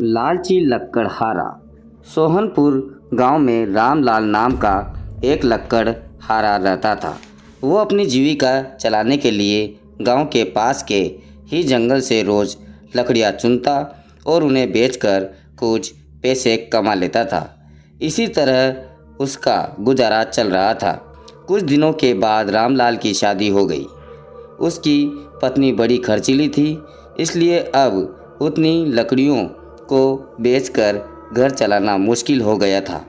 लालची लक्कड़हारा। सोहनपुर गांव में रामलाल नाम का एक लक्कड़हारा रहता था। वो अपनी जीविका चलाने के लिए गांव के पास के ही जंगल से रोज़ लकड़ियां चुनता और उन्हें बेचकर कुछ पैसे कमा लेता था। इसी तरह उसका गुजारा चल रहा था। कुछ दिनों के बाद रामलाल की शादी हो गई। उसकी पत्नी बड़ी खर्चीली थी, इसलिए अब उतनी लकड़ियों को बेचकर घर चलाना मुश्किल हो गया था।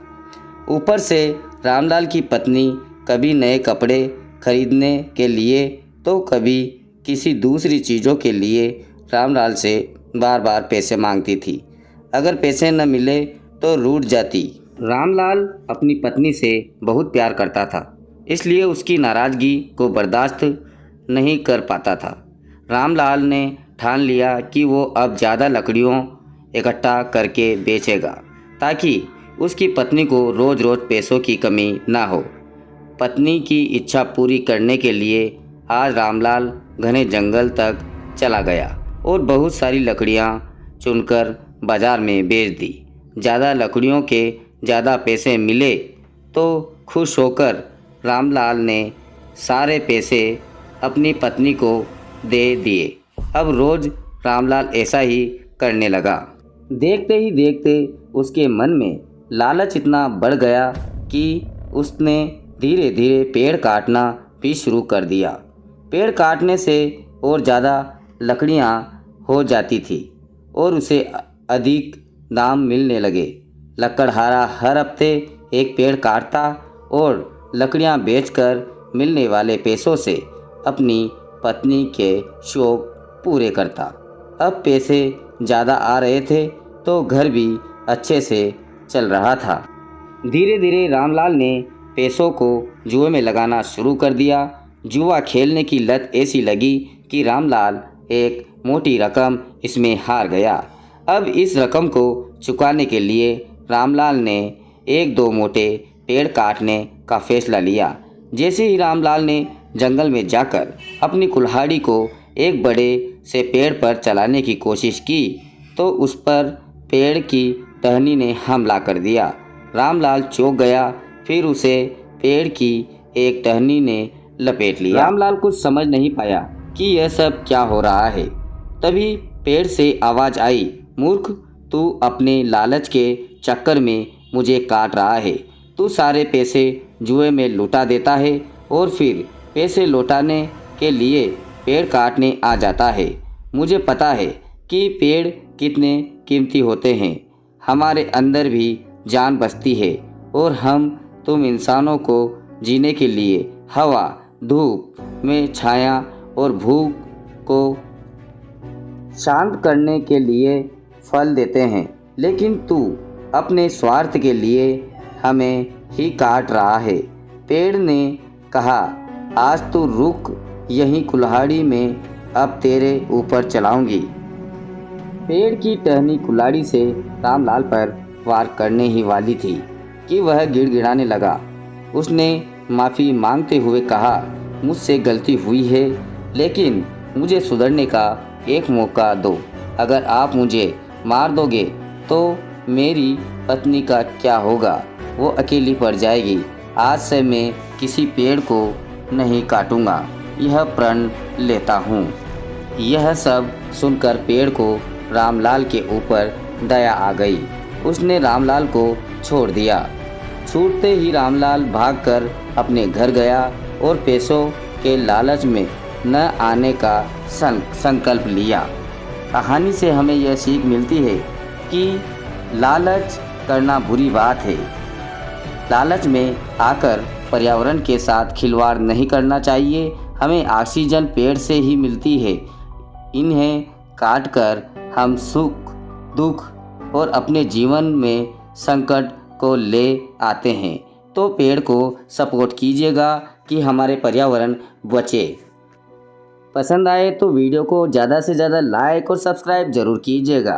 ऊपर से रामलाल की पत्नी कभी नए कपड़े खरीदने के लिए तो कभी किसी दूसरी चीज़ों के लिए रामलाल से बार बार पैसे मांगती थी। अगर पैसे न मिले तो रूठ जाती। रामलाल अपनी पत्नी से बहुत प्यार करता था, इसलिए उसकी नाराज़गी को बर्दाश्त नहीं कर पाता था। रामलाल ने ठान लिया कि वो अब ज़्यादा लकड़ियों इकट्ठा करके बेचेगा ताकि उसकी पत्नी को रोज़ रोज़ पैसों की कमी ना हो। पत्नी की इच्छा पूरी करने के लिए आज रामलाल घने जंगल तक चला गया और बहुत सारी लकड़ियाँ चुनकर बाज़ार में बेच दी। ज़्यादा लकड़ियों के ज़्यादा पैसे मिले तो खुश होकर रामलाल ने सारे पैसे अपनी पत्नी को दे दिए। अब रोज़ रामलाल ऐसा ही करने लगा। देखते ही देखते उसके मन में लालच इतना बढ़ गया कि उसने धीरे धीरे पेड़ काटना भी शुरू कर दिया। पेड़ काटने से और ज़्यादा लकड़ियाँ हो जाती थी और उसे अधिक दाम मिलने लगे। लक्कड़हारा हर हफ्ते एक पेड़ काटता और लकड़ियाँ बेचकर मिलने वाले पैसों से अपनी पत्नी के शौक पूरे करता। अब पैसे ज़्यादा आ रहे थे तो घर भी अच्छे से चल रहा था। धीरे धीरे रामलाल ने पैसों को जुए में लगाना शुरू कर दिया। जुआ खेलने की लत ऐसी लगी कि रामलाल एक मोटी रकम इसमें हार गया। अब इस रकम को चुकाने के लिए रामलाल ने एक दो मोटे पेड़ काटने का फैसला लिया। जैसे ही रामलाल ने जंगल में जाकर अपनी कुल्हाड़ी को एक बड़े से पेड़ पर चलाने की कोशिश की तो उस पर पेड़ की टहनी ने हमला कर दिया। रामलाल चौंक गया, फिर उसे पेड़ की एक टहनी ने लपेट लिया। रामलाल कुछ समझ नहीं पाया कि यह सब क्या हो रहा है। तभी पेड़ से आवाज़ आई, मूर्ख, तू अपने लालच के चक्कर में मुझे काट रहा है। तू सारे पैसे जुए में लुटा देता है और फिर पैसे लौटाने के लिए पेड़ काटने आ जाता है। मुझे पता है कि पेड़ कितने कीमती होते हैं। हमारे अंदर भी जान बसती है और हम तुम इंसानों को जीने के लिए हवा, धूप में छाया और भूख को शांत करने के लिए फल देते हैं, लेकिन तू अपने स्वार्थ के लिए हमें ही काट रहा है। पेड़ ने कहा, आज तू रुक, यहीं कुल्हाड़ी में अब तेरे ऊपर चलाऊंगी। पेड़ की टहनी कुल्हाड़ी से रामलाल पर वार करने ही वाली थी कि वह गिड़गिड़ाने लगा। उसने माफ़ी मांगते हुए कहा, मुझसे गलती हुई है, लेकिन मुझे सुधरने का एक मौका दो। अगर आप मुझे मार दोगे तो मेरी पत्नी का क्या होगा? वो अकेली पड़ जाएगी। आज से मैं किसी पेड़ को नहीं काटूंगा, यह प्रण लेता हूँ। यह सब सुनकर पेड़ को रामलाल के ऊपर दया आ गई। उसने रामलाल को छोड़ दिया। छूटते ही रामलाल भागकर अपने घर गया और पैसों के लालच में न आने का संकल्प लिया। कहानी से हमें यह सीख मिलती है कि लालच करना बुरी बात है। लालच में आकर पर्यावरण के साथ खिलवाड़ नहीं करना चाहिए। हमें ऑक्सीजन पेड़ से ही मिलती है। इन्हें काटकर हम सुख, दुख और अपने जीवन में संकट को ले आते हैं। तो पेड़ को सपोर्ट कीजिएगा कि हमारे पर्यावरण बचे। पसंद आए तो वीडियो को ज़्यादा से ज़्यादा लाइक और सब्सक्राइब ज़रूर कीजिएगा।